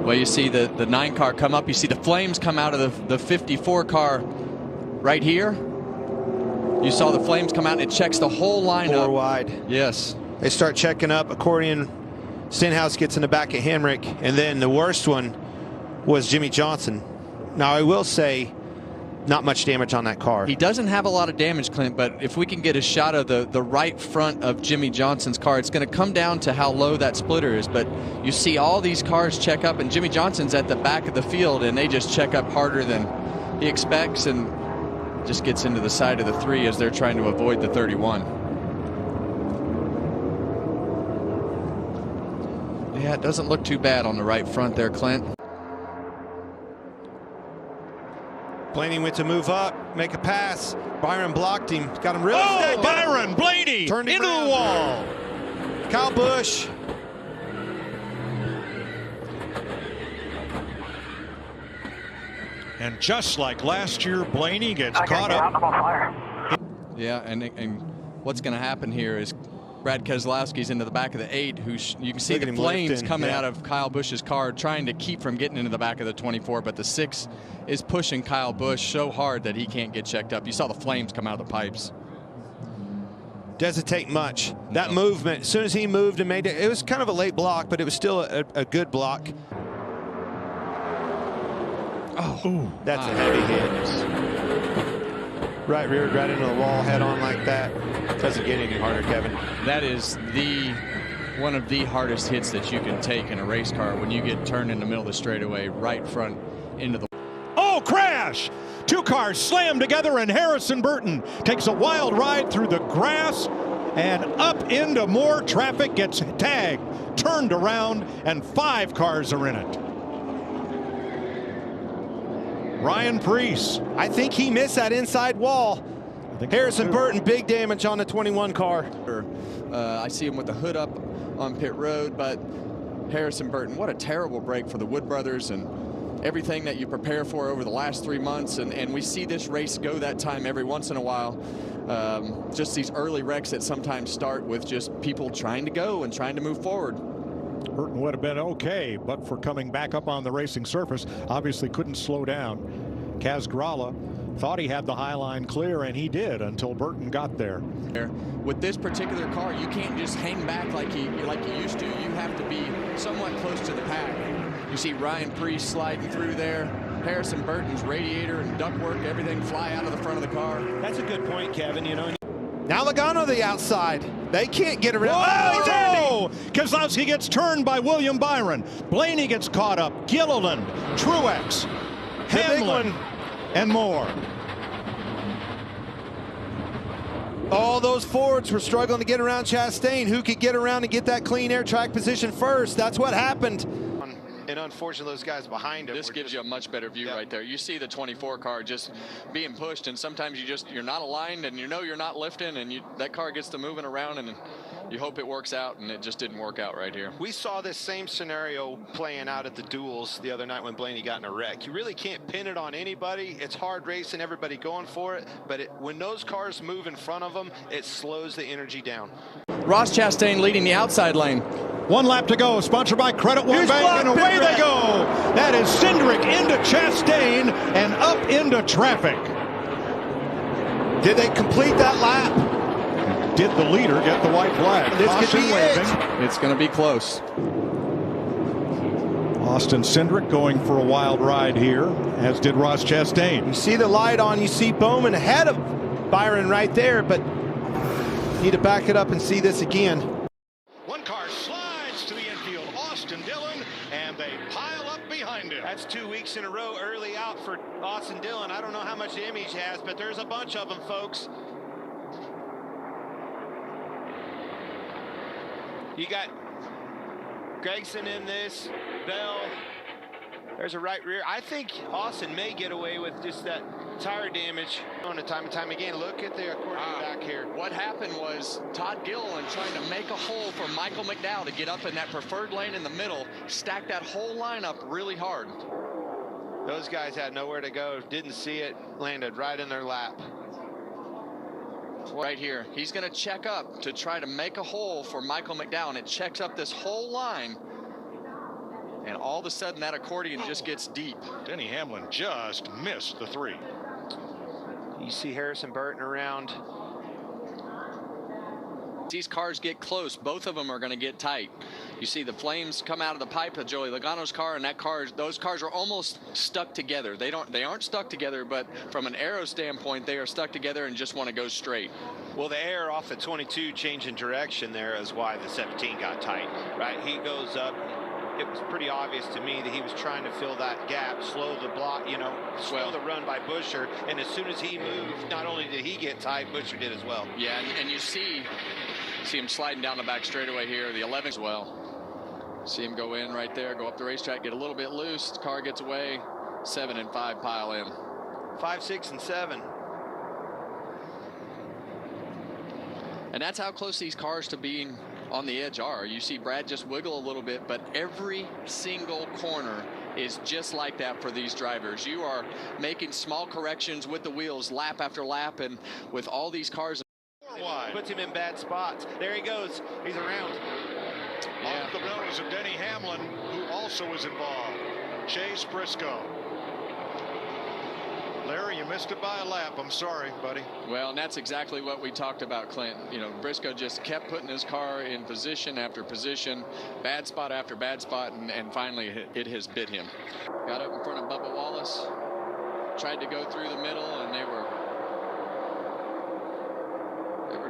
Well, you see the 9 car come up. You see the flames come out of the 54 car right here. You saw the flames come out, and it checks the whole lineup. 4 wide. Yes. They start checking up. Accordion, Stenhouse gets in the back of Henrik, and then the worst one was Jimmy Johnson. Now, I will say, not much damage on that car. He doesn't have a lot of damage, Clint, but if we can get a shot of the right front of Jimmy Johnson's car, it's going to come down to how low that splitter is. But you see all these cars check up, and Jimmy Johnson's at the back of the field, and they just check up harder than he expects, and just gets into the side of the 3 as they're trying to avoid the 31. Yeah, it doesn't look too bad on the right front there, Clint. Blaney went to move up, make a pass. Byron blocked him, got him really. Oh, Byron Blaney turned into the wall. Kyle Busch. And just like last year, Blaney gets caught up. Yeah, and what's going to happen here is Brad Keselowski's into the back of the 8, you can see the flames coming out of Kyle Busch's car, trying to keep from getting into the back of the 24, but the 6 is pushing Kyle Busch so hard that he can't get checked up. You saw the flames come out of the pipes. Doesn't take much. That movement, as soon as he moved and made it, it was kind of a late block, but it was still a good block. Oh, that's a heavy hit. Right rear, right into the wall, head on like that. Doesn't get any harder, Kevin. That is one of the hardest hits that you can take in a race car, when you get turned in the middle of the straightaway, right front into the. Oh, crash! 2 cars slam together, and Harrison Burton takes a wild ride through the grass and up into more traffic, gets tagged, turned around, and 5 cars are in it. Ryan Preece. I think he missed that inside wall. Harrison Burton, big damage on the 21 car. I see him with the hood up on pit road, but Harrison Burton, what a terrible break for the Wood brothers and everything that you prepare for over the last 3 months. And we see this race go that time every once in a while. Just these early wrecks that sometimes start with just people trying to go and trying to move forward. Burton would have been okay, but for coming back up on the racing surface, obviously couldn't slow down. Kaz Grala thought he had the high line clear, and he did until Burton got there. With this particular car, you can't just hang back like you used to. You have to be somewhat close to the pack. You see Ryan Preece sliding through there. Harrison Burton's radiator and ductwork, everything fly out of the front of the car. That's a good point, Kevin. You know. Now Logano the outside. They can't get around. Oh, Keselowski gets turned by William Byron. Blaney gets caught up. Gilliland, Truex, Hamlin, and more. All those Fords were struggling to get around Chastain. Who could get around and get that clean air track position first? That's what happened. And unfortunately, those guys behind him. This gives you a much better view right there. You see the 24 car just being pushed, and sometimes you're not aligned, and you know you're not lifting, and that car gets to moving around, and you hope it works out, and it just didn't work out right here. We saw this same scenario playing out at the duels the other night when Blaney got in a wreck. You really can't pin it on anybody. It's hard racing, everybody going for it, but when those cars move in front of them, it slows the energy down. Ross Chastain leading the outside lane. 1 lap to go, sponsored by Credit One Bank, and away they go. That is Cindric into Chastain and up into traffic. Did they complete that lap? Did the leader get the white flag? This could be it. It's going to be close. Austin Cindric going for a wild ride here, as did Ross Chastain. You see the light on, you see Bowman ahead of Byron right there, but need to back it up and see this again. 1 car slides to the infield, Austin Dillon, and they pile up behind him. That's 2 weeks in a row early out for Austin Dillon. I don't know how much damage he has, but there's a bunch of them, folks. You got Gregson in this, Bell. There's a right rear. I think Austin may get away with just that tire damage on the time and time again. Look at the accordion back here. What happened was Todd Gilliland trying to make a hole for Michael McDowell to get up in that preferred lane in the middle, stack that whole lineup really hard. Those guys had nowhere to go, didn't see it, landed right in their lap. Right here, he's going to check up to try to make a hole for Michael McDowell, and it checks up this whole line. and all of a sudden that accordion just gets deep. Denny Hamlin just missed the 3. You see Harrison Burton around. These cars get close, both of them are going to get tight. You see the flames come out of the pipe of Joey Logano's car, and those cars are almost stuck together. They aren't stuck together, but from an aero standpoint, they are stuck together and just want to go straight. Well, the air off at 22 changing direction there is why the 17 got tight, right? He goes up. It was pretty obvious to me that he was trying to fill that gap, slow the block, slow the run by Buescher. And as soon as he moved, not only did he get tight, Buescher did as well. Yeah, and you see him sliding down the back straightaway here, the 11 as well. See him go in right there, go up the racetrack, get a little bit loose. The car gets away. 7 and 5 pile in. 5, 6, and 7. And that's how close these cars to being on the edge are. You see Brad just wiggle a little bit, but every single corner is just like that for these drivers. You are making small corrections with the wheels lap after lap, and with all these cars. Puts him in bad spots. There he goes. He's around. Yeah. Off the nose of Denny Hamlin, who also was involved. Chase Briscoe. Larry, you missed it by a lap. I'm sorry, buddy. Well, and that's exactly what we talked about, Clint. Briscoe just kept putting his car in position after position, bad spot after bad spot, and finally it has bit him. Got up in front of Bubba Wallace, tried to go through the middle, and they were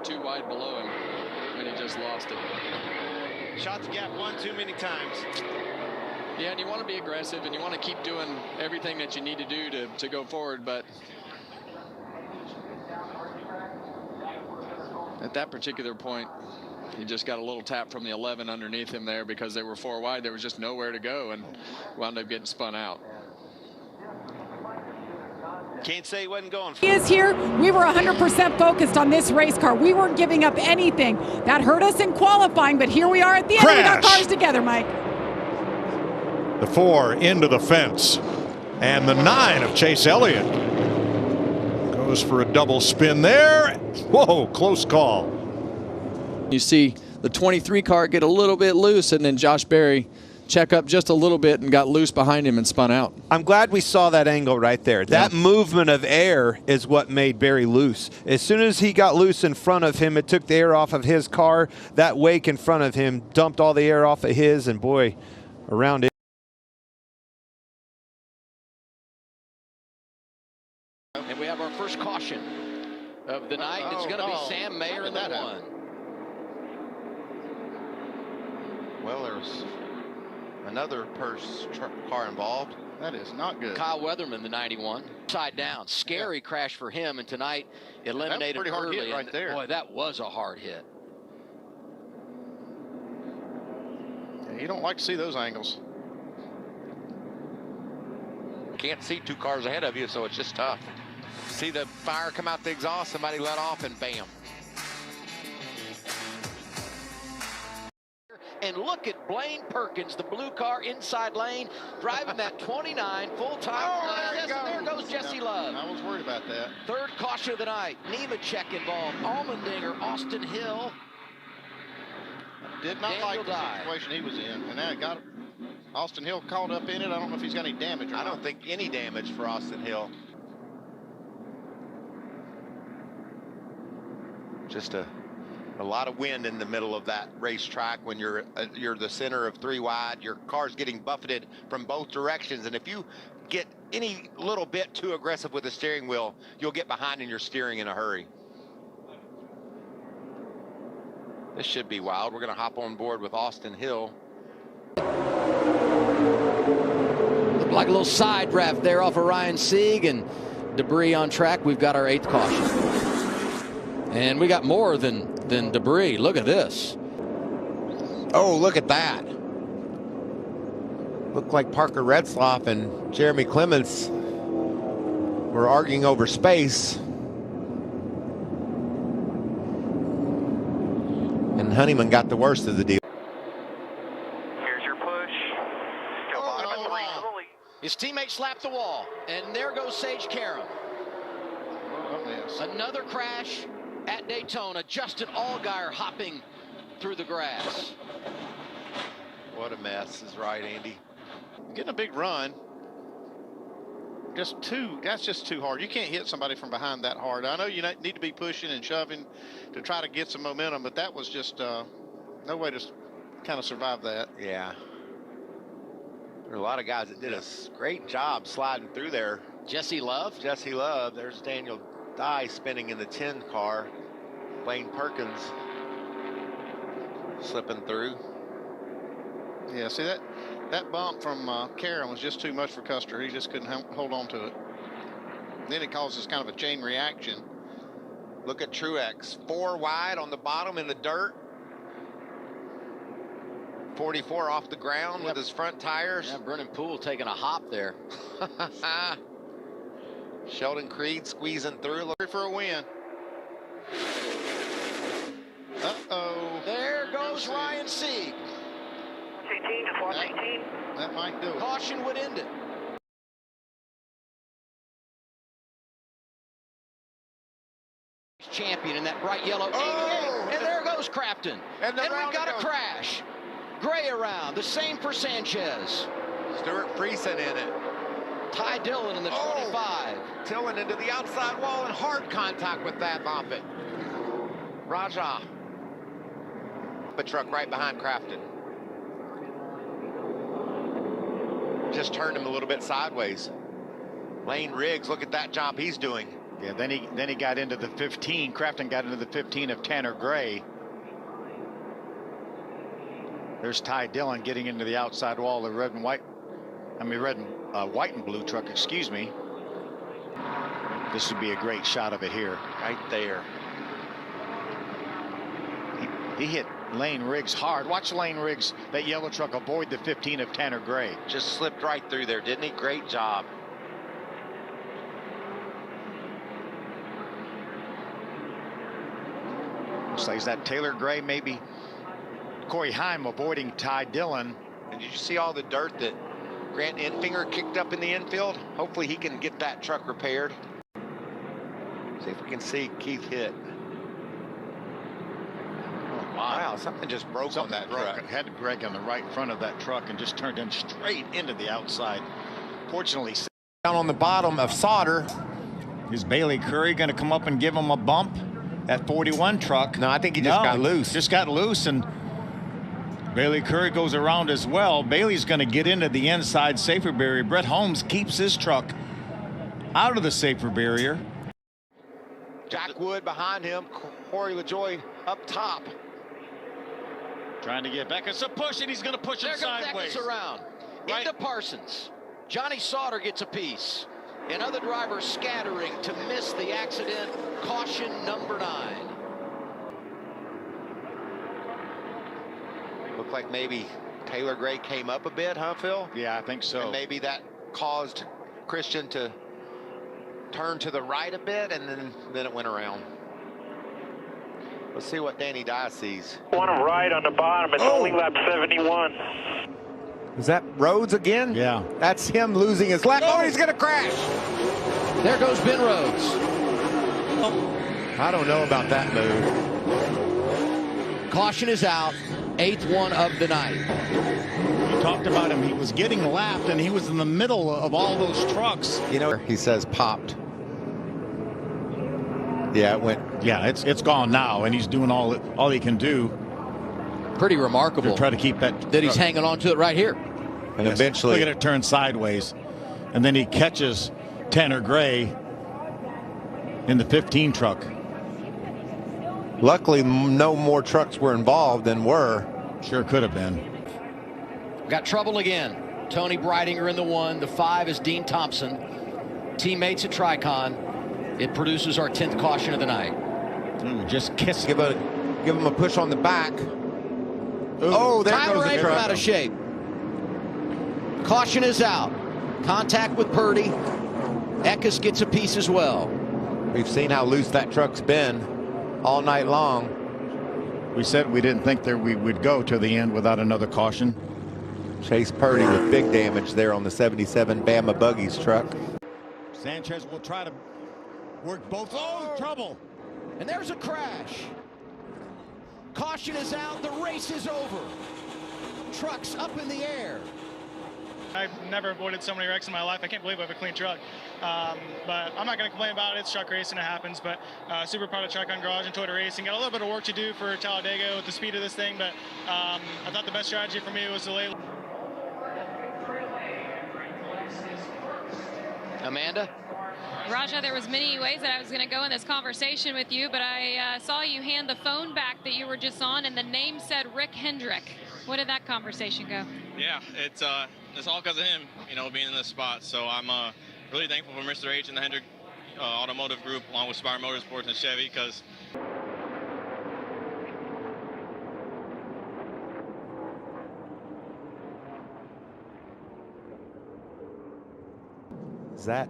too wide below him, and he just lost it. Shot the gap one too many times. Yeah, and you want to be aggressive, and you want to keep doing everything that you need to do to go forward, but at that particular point, he just got a little tap from the 11 underneath him there because they were 4 wide. There was just nowhere to go, and wound up getting spun out. Can't say he wasn't going for He is here. We were 100% focused on this race car. We weren't giving up anything. That hurt us in qualifying, but here we are at the end. We got cars together, Mike. The 4 into the fence, and the 9 of Chase Elliott goes for a double spin there. Whoa, close call. You see the 23 car get a little bit loose, and then Josh Berry check up just a little bit and got loose behind him and spun out. I'm glad we saw that angle right there. That movement of air is what made Berry loose. As soon as he got loose in front of him, it took the air off of his car. That wake in front of him dumped all the air off of his, and boy, around it. And we have our first caution of the night. It's going to be Sam Mayer in the 1. Well, there's another car involved. That is not good. Kyle Weatherman, the 91. Upside down. Scary crash for him, and tonight eliminated pretty hard early. hit right there. Boy, that was a hard hit. Yeah, you don't like to see those angles. Can't see 2 cars ahead of you, so it's just tough. See the fire come out the exhaust, somebody let off, and bam. And look at Blaine Perkins, the blue car inside lane, driving that 29 full-time. There goes Jesse Love. I was worried about that. Third caution of the night. Nemechek involved. Allmendinger, Austin Hill. Did not like the situation he was in. And now got Austin Hill caught up in it. I don't know if he's got any damage or not. I don't think any damage for Austin Hill. Just a lot of wind in the middle of that racetrack when you're the center of 3 wide. Your car's getting buffeted from both directions, and if you get any little bit too aggressive with the steering wheel, you'll get behind in your steering in a hurry. This should be wild. We're going to hop on board with Austin Hill. Looked like a little side draft there off of Ryan Sieg, and debris on track. We've got our 8th caution. And we got more than debris. Look at this. Oh, look at that. Looked like Parker Redsloff and Jeremy Clements were arguing over space. And Honeyman got the worst of the deal. Here's your push. Still bottom at 3 to the lead. His teammate slapped the wall, and there goes Sage Karam. Another crash at Daytona. Justin Allgaier hopping through the grass. What a mess is right, Andy. Getting a big run. That's just too hard. You can't hit somebody from behind that hard. I know you need to be pushing and shoving to try to get some momentum, but that was just no way to kind of survive that. Yeah. There are a lot of guys that did a great job sliding through there. Jesse Love. Jesse Love. There's Daniel Dye spinning in the 10 car. Blaine Perkins slipping through. Yeah, see that bump from Karen was just too much for Custer. He just couldn't hold on to it. Then it causes kind of a chain reaction. Look at Truex, 4 wide on the bottom in the dirt. 44 off the ground with his front tires. Yeah, Brennan Poole taking a hop there. Sheldon Creed squeezing through. Looking for a win. Uh-oh. There goes Ryan Sieg. 18, just watch 18. That might do it. Caution would end it. Champion in that bright yellow 88. And there goes Crafton. And we've got a crash. Gray around, the same for Sanchez. Stuart Friesen in it. Ty Dillon in the 25. Dillon into the outside wall in hard contact with that Moffitt. Raja. The truck right behind Crafton. Just turned him a little bit sideways. Lane Riggs, look at that job he's doing. Yeah, then he got into the 15. Crafton got into the 15 of Tanner Gray. There's Ty Dillon getting into the outside wall of red and white. White and blue truck, excuse me. This would be a great shot of it here. Right there. He hit Lane Riggs hard. Watch Lane Riggs, that yellow truck, avoid the 15 of Tanner Gray. Just slipped right through there, didn't he? Great job. Looks like, is that Taylor Gray, maybe? Corey Heim avoiding Ty Dillon. And did you see all the dirt that Grant Enfinger kicked up in the infield? Hopefully he can get that truck repaired. See if we can see Keith hit. Oh, wow, something just broke on that truck. Had Greg on the right front of that truck and just turned him straight into the outside. Fortunately, Down on the bottom of Sauter. is Bailey Curry going to come up and give him a bump? That 41 truck. No, I think he just got loose. Just got loose, and Bailey Curry goes around as well. Bailey's going to get into the inside safer barrier. Brett Holmes keeps his truck out of the safer barrier. Jack Wood behind him. Corey LaJoy up top. Trying to get back. It's a push, and he's going to push it sideways. There goes around. Right. Into Parsons. Johnny Sauter gets a piece. And other drivers scattering to miss the accident. Caution number 9. Looked like maybe Taylor Gray came up a bit, huh, Phil? Yeah, I think so. And maybe that caused Christian to turn to the right a bit, and then it went around. Let's see what Danny Dye sees. One right on the bottom. It's only lap 71. Is that Rhodes again? Yeah. That's him losing his lap. Oh, he's going to crash. There goes Ben Rhodes. I don't know about that move. Caution is out. 8th one of the night. You talked about him. He was getting lapped, and he was in the middle of all those trucks. You know, he says popped. Yeah, it went. Yeah, it's gone now, and he's doing all he can do. Pretty remarkable. To try to keep that. That he's hanging on to it right here. And eventually. Look at it turn sideways. And then he catches Tanner Gray in the 15 truck. Luckily, no more trucks were involved than were. Sure could have been. Got trouble again. Tony Breidinger in the 1. The 5 is Dean Thompson. Teammates at Tricon. It produces our 10th caution of the night. Ooh, just kiss. Give him a push on the back. Ooh. Oh, there Tyler goes the Abram truck. out of shape. Caution is out. Contact with Purdy. Eckes gets a piece as well. We've seen how loose that truck's been all night long. We said we didn't think that we would go to the end without another caution. Chase Purdy with big damage there on the 77 Bama Buggies truck. Sanchez will try to work both. Oh, trouble. And there's a crash. Caution is out. The race is over. Trucks up in the air. I've never avoided so many wrecks in my life. I can't believe I have a clean truck. But I'm not going to complain about it. It's truck racing. It happens. But super proud of Truck on Garage and Toyota Racing. Got a little bit of work to do for Talladega with the speed of this thing. But I thought the best strategy for me was to lay. Amanda? Raja, there was many ways that I was going to go in this conversation with you, but I saw you hand the phone back that you were just on, and the name said Rick Hendrick. What did that conversation go? Yeah, it's all because of him, you know, being in this spot. So I'm really thankful for Mr. H and the Hendrick Automotive Group, along with Spire Motorsports and Chevy, because is that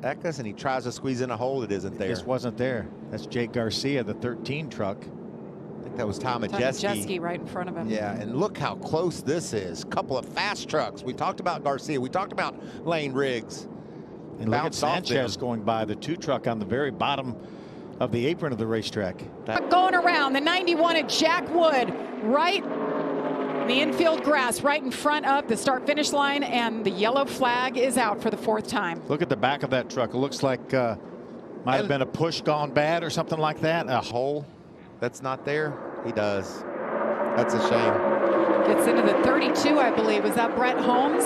Eckes, and he tries to squeeze in a hole that isn't there. It just wasn't there. That's Jake Garcia, the 13 truck. I think that was Tom Majeski right in front of him. Yeah, and look how close this is. Couple of fast trucks. We talked about Garcia. We talked about Lane Riggs. And look at Sanchez going by, the 2 truck on the very bottom of the apron of the racetrack. Going around the 91 at Jack Wood, right the infield grass, right in front of the start-finish line, and the yellow flag is out for the 4th time. Look at the back of that truck. It looks like might have been a push gone bad or something like that. A hole that's not there. He does. That's a shame. Gets into the 32, I believe. Was that Brett Holmes?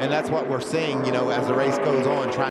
And that's what we're seeing, you know, as the race goes on. Trying